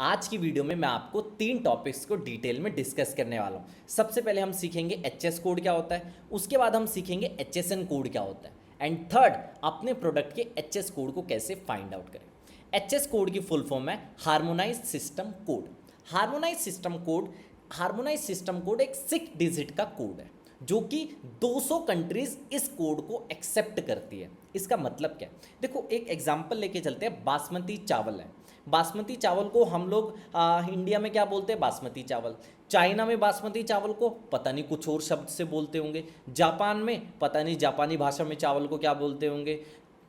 आज की वीडियो में मैं आपको 3 टॉपिक्स को डिटेल में डिस्कस करने वाला हूँ। सबसे पहले हम सीखेंगे एचएस कोड क्या होता है, उसके बाद हम सीखेंगे एचएसएन कोड क्या होता है, एंड थर्ड अपने प्रोडक्ट के एचएस कोड को कैसे फाइंड आउट करें। एचएस कोड की फुल फॉर्म है harmonise system code. Harmonise system code एक 6 डिजिट का कोड है जो कि 200 कंट्रीज इस कोड को एक्सेप्ट करती है। इसका मतलब क्या है, देखो एक एग्जांपल लेके चलते हैं। बासमती चावल है, बासमती चावल को हम लोग इंडिया में क्या बोलते हैं, बासमती चावल। चाइना में बासमती चावल को पता नहीं कुछ और शब्द से बोलते होंगे, जापान में पता नहीं जापानी भाषा में चावल को क्या बोलते होंगे,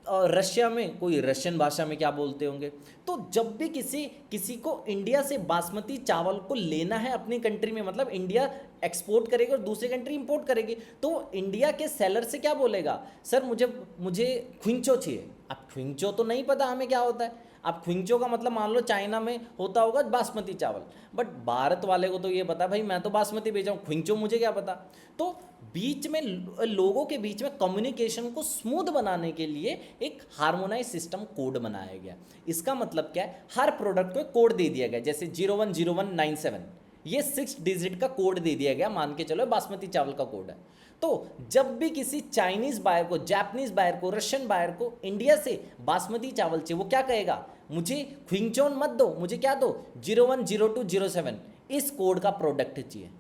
और रशिया में कोई रशियन भाषा में क्या बोलते होंगे। तो जब भी किसी को इंडिया से बासमती चावल को लेना है अपनी कंट्री में, मतलब इंडिया एक्सपोर्ट करेगी और दूसरी कंट्री इंपोर्ट करेगी, तो इंडिया के सेलर से क्या बोलेगा, सर मुझे ख्विंचो चाहिए। अब ख्विंचो तो नहीं पता हमें क्या होता है। अब ख्विंचो का मतलब मान लो चाइना में होता होगा बासमती चावल, बट भारत वाले को तो ये पता भाई मैं तो बासमती भेजा हूँ, ख्विंचो मुझे क्या पता। तो बीच में लोगों के बीच में कम्युनिकेशन को स्मूथ बनाने के लिए एक हार्मोनाइज सिस्टम कोड बनाया गया। इसका मतलब क्या है, हर प्रोडक्ट को एक कोड दे दिया गया, जैसे 010197 ये 6 डिजिट का कोड दे दिया गया, मान के चलो बासमती चावल का कोड है। तो जब भी किसी चाइनीज बायर को, जापानीज बायर को, रशियन बायर को इंडिया से बासमती चावल चाहिए, वो क्या कहेगा, मुझे ख्विंचोन मत दो, मुझे क्या दो, 010207 इस कोड का प्रोडक्ट चाहिए।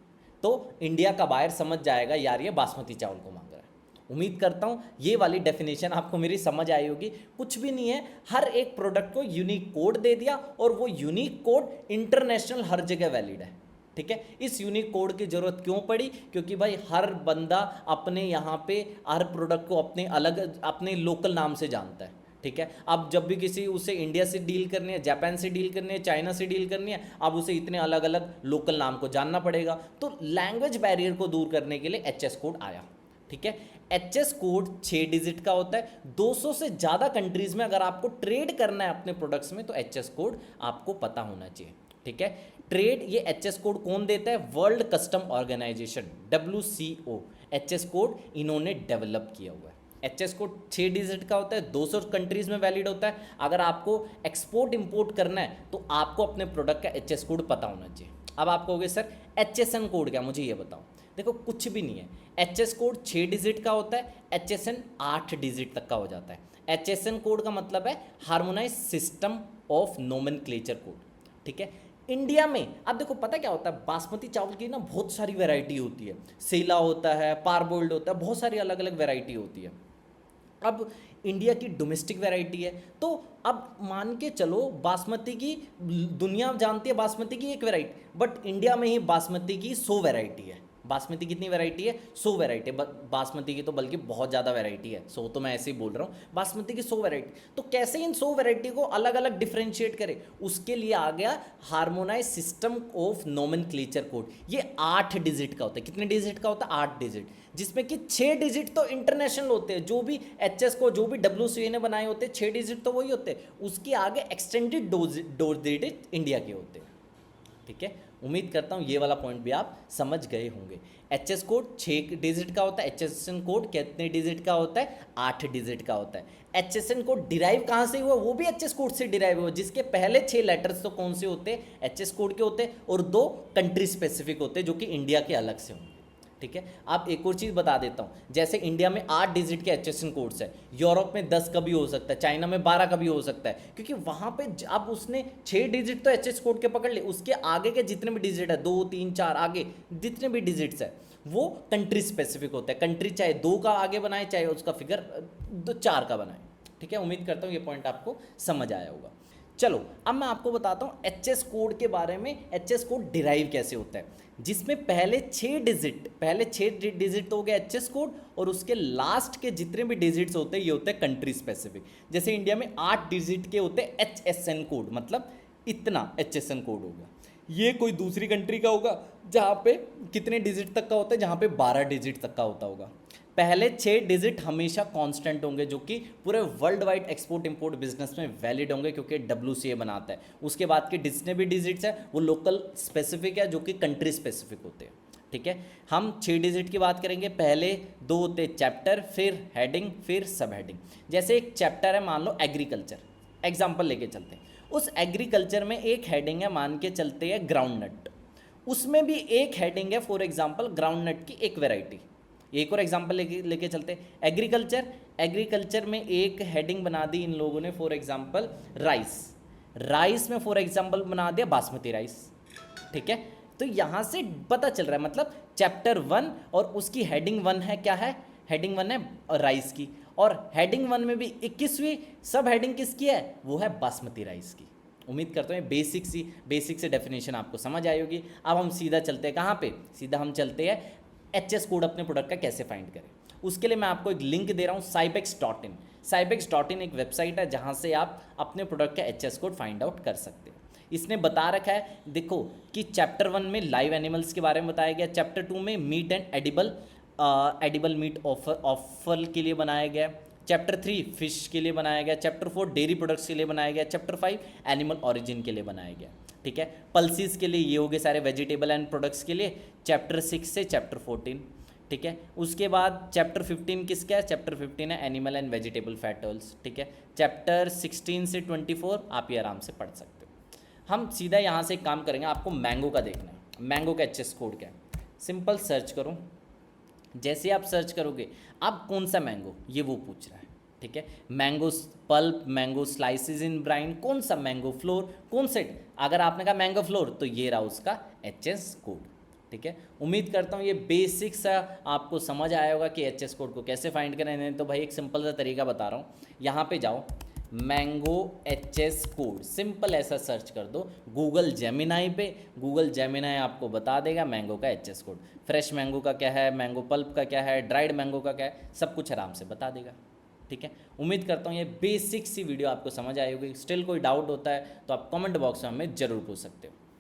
तो इंडिया का बायर समझ जाएगा यार ये बासमती चावल को मांग रहा है। उम्मीद करता हूँ ये वाली डेफिनेशन आपको मेरी समझ आई होगी। कुछ भी नहीं है, हर एक प्रोडक्ट को यूनिक कोड दे दिया और वो यूनिक कोड इंटरनेशनल हर जगह वैलिड है। ठीक है, इस यूनिक कोड की जरूरत क्यों पड़ी, क्योंकि भाई हर बंदा अपने यहाँ पे हर प्रोडक्ट को अपने लोकल नाम से जानता है। ठीक है, अब जब भी किसी उसे इंडिया से डील करनी है, जापान से डील करनी है, चाइना से डील करनी है, अब उसे इतने अलग अलग लोकल नाम को जानना पड़ेगा। तो लैंग्वेज बैरियर को दूर करने के लिए एचएस कोड आया। ठीक है, एचएस कोड 6 डिजिट का होता है। 200 से ज़्यादा कंट्रीज में अगर आपको ट्रेड करना है अपने प्रोडक्ट्स में, तो एचएस कोड आपको पता होना चाहिए। ठीक है, ट्रेड ये एचएस कोड कौन देता है, world customs organization WCO HS code इन्होंने डेवलप किया हुआ है। एचएस कोड 6 डिजिट का होता है, 200 कंट्रीज में वैलिड होता है। अगर आपको एक्सपोर्ट इंपोर्ट करना है तो आपको अपने प्रोडक्ट का एचएस कोड पता होना चाहिए। अब आप कहोगे सर एचएसएन कोड क्या, मुझे ये बताओ। देखो कुछ भी नहीं है, एचएस कोड 6 डिजिट का होता है, एचएसएन 8 डिजिट तक का हो जाता है। एचएसएन कोड का मतलब है harmonise system of nomenclature code. ठीक है, इंडिया में अब देखो पता क्या होता है, बासमती चावल की ना बहुत सारी वैरायटी होती है, सेला होता है, पारबोल्ड होता है, बहुत सारी अलग अलग वैरायटी होती है। अब इंडिया की डोमेस्टिक वैरायटी है, तो अब मान के चलो बासमती की दुनिया जानती है बासमती की एक वैरायटी, बट इंडिया में ही बासमती की 100 वैरायटी है। बासमती कितनी वैरायटी है, 100 वैरायटी। बासमती की तो बल्कि बहुत ज़्यादा वैरायटी है, 100 तो मैं ऐसे ही बोल रहा हूँ, बासमती की 100 वैरायटी। तो कैसे इन 100 वैरायटी को अलग अलग डिफ्रेंशिएट करें, उसके लिए आ गया harmonise system of nomenclature code. ये 8 डिजिट का होता है। कितने डिजिट का होता है, 8 डिजिट, जिसमें कि 6 डिजिट तो इंटरनेशनल होते हैं। जो भी एचएस को, जो भी WCA ने बनाए होते हैं, 6 डिजिट तो वही होते हैं, उसके आगे एक्सटेंडेड डोज डिजिट इंडिया के होते हैं। ठीक है, उम्मीद करता हूँ ये वाला पॉइंट भी आप समझ गए होंगे। एचएस कोड 6 डिजिट का होता है, एचएसएन कोड कितने डिजिट का होता है, 8 डिजिट का होता है। एचएसएन कोड डिराइव कहाँ से हुआ, वो भी एचएस कोड से डिराइव हुआ, जिसके पहले 6 लेटर्स तो कौन से होते हैं, एचएस कोड के होते हैं, और 2 कंट्री स्पेसिफिक होते हैं जो कि इंडिया के अलग से होंगे। ठीक है, आप एक और चीज़ बता देता हूँ, जैसे इंडिया में 8 डिजिट के एचएसएन कोड्स है, यूरोप में 10 का भी हो सकता है, चाइना में 12 का भी हो सकता है, क्योंकि वहाँ पे अब उसने 6 डिजिट तो एचएस कोड के पकड़ ले, उसके आगे के जितने भी डिजिट है, 2 3 4 आगे जितने भी डिजिट्स है वो कंट्री स्पेसिफिक होता है। कंट्री चाहे 2 का आगे बनाए, चाहे उसका फिगर 4 का बनाए। ठीक है, उम्मीद करता हूँ ये पॉइंट आपको समझ आया होगा। चलो अब मैं आपको बताता हूँ एचएस कोड के बारे में, एचएस कोड डिराइव कैसे होता है, जिसमें पहले 6 डिजिट तो हो गया एचएस कोड, और उसके लास्ट के जितने भी डिजिट्स होते हैं ये होते हैं कंट्री स्पेसिफिक। जैसे इंडिया में 8 डिजिट के होते हैं एचएसएन कोड, मतलब इतना एचएसएन कोड होगा। ये कोई दूसरी कंट्री का होगा जहाँ पे कितने डिजिट तक का होता है, जहाँ पे 12 डिजिट तक का होगा। पहले 6 डिजिट हमेशा कांस्टेंट होंगे, जो कि पूरे world wide export import business में वैलिड होंगे, क्योंकि WCA बनाता है। उसके बाद के जितने भी डिजिट्स हैं वो लोकल स्पेसिफिक है, जो कि कंट्री स्पेसिफिक होते हैं। ठीक है, हम 6 डिजिट की बात करेंगे। पहले 2 होते चैप्टर, फिर हेडिंग, फिर सब हेडिंग। जैसे एक चैप्टर है, मान लो एग्रीकल्चर, एग्जाम्पल लेके चलते हैं, उस एग्रीकल्चर में एक हेडिंग है, मान के चलते हैं ग्राउंड नट, उसमें भी एक हेडिंग है फॉर एग्जांपल ग्राउंड नट की एक वैरायटी। एक और एग्जांपल लेके चलते हैं एग्रीकल्चर, एग्रीकल्चर में एक हेडिंग बना दी इन लोगों ने फॉर एग्जांपल राइस, राइस में फॉर एग्जांपल बना दिया बासमती राइस, ठीक है। तो यहाँ से पता चल रहा है मतलब चैप्टर 1 और उसकी हेडिंग 1 है, क्या है, हेडिंग 1 है राइस की, और हेडिंग 1 में भी 21वीं सब हेडिंग किसकी है, वो है बासमती राइस की। उम्मीद करता हूँ बेसिक से डेफिनेशन आपको समझ आई होगी। अब हम सीधा चलते हैं कहाँ पे, सीधा हम चलते हैं एचएस कोड अपने प्रोडक्ट का कैसे फाइंड करें। उसके लिए मैं आपको एक लिंक दे रहा हूँ cybex.in। cybex.in एक वेबसाइट है जहाँ से आप अपने प्रोडक्ट का एचएस कोड फाइंड आउट कर सकते हैं। इसने बता रखा है देखो कि चैप्टर 1 में लाइव एनिमल्स के बारे में बताया गया, चैप्टर 2 में meat and edible meat offal के लिए बनाया गया, चैप्टर 3 फिश के लिए बनाया गया, चैप्टर 4 डेयरी प्रोडक्ट्स के लिए बनाया गया, चैप्टर 5 एनिमल ऑरिजिन के लिए बनाया गया, ठीक है। पल्सीज के लिए ये हो गए सारे वेजिटेबल एंड प्रोडक्ट्स के लिए, चैप्टर 6 से चैप्टर 14, ठीक है। उसके बाद चैप्टर 15 किसका है, चैप्टर 15 है animal and vegetable fat oils, ठीक है। चैप्टर 16 से 24 आप ये आराम से पढ़ सकते हो। हम सीधा यहाँ से एक काम करेंगे, आपको मैंगो का देखना है, मैंगो का एचएस कोड क्या है। सिंपल सर्च करो, जैसे आप सर्च करोगे आप कौन सा मैंगो, ये वो पूछ रहा है, ठीक है। मैंगो पल्प, मैंगो स्लाइसिस इन ब्राइन, कौन सा मैंगो फ्लोर, कौन से, अगर आपने कहा मैंगो फ्लोर तो ये रहा उसका एचएस कोड, ठीक है। उम्मीद करता हूँ ये बेसिक सा आपको समझ आया होगा कि एचएस कोड को कैसे फाइंड करें। नहीं तो भाई एक सिंपल सा तरीका बता रहा हूँ, यहाँ पे जाओ मैंगो एचएस कोड, सिंपल ऐसा सर्च कर दो गूगल जेमिनाई पे, गूगल जेमिनाई आपको बता देगा मैंगो का एचएस कोड। फ्रेश मैंगो का क्या है, मैंगो पल्प का क्या है, ड्राइड मैंगो का क्या है, सब कुछ आराम से बता देगा, ठीक है। उम्मीद करता हूँ ये बेसिक सी वीडियो आपको समझ आई होगी। स्टिल कोई डाउट होता है तो आप कमेंट बॉक्स में हमें ज़रूर पूछ सकते हो।